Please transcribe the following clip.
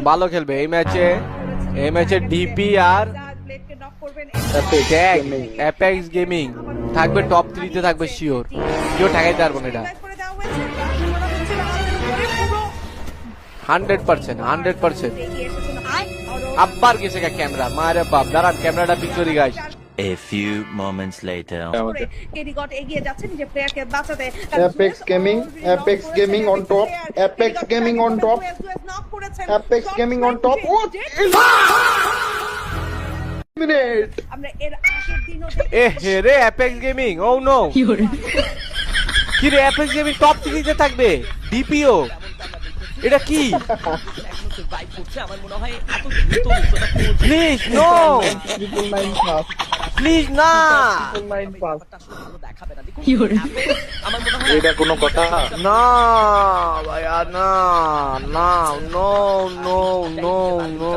ভালো খেলবে এই ম্যাচে ডিপি আর অ্যাপেক্স গেমিং থাকবে টপ 3 তে থাকবে শিওর কেউ ঠেকাইতে পারবো না এটা 100% আব্বার গেছে ক্যামেরা মারে বাপ দাঁড়ান ক্যামেরাটা পিছরি guys A few moments later. KD গট এগিয়ে যাচ্ছে নিজে প্লেয়ারকে বাঁচাতে Apex Gaming on top, Apex Gaming on top, Apex Gaming on top. What? Minute. আমরা এর আগের দিনও এ হে রে অ্যাপেক্স গেমিং ও নো কি রে অ্যাপেক্স গেমিং টপ 3 তে থাকবে ডিপিও এটা কি প্লিজ নো প্লিজ না এটা কোনো কথা? না ভাইয়া না না নো নো নো নো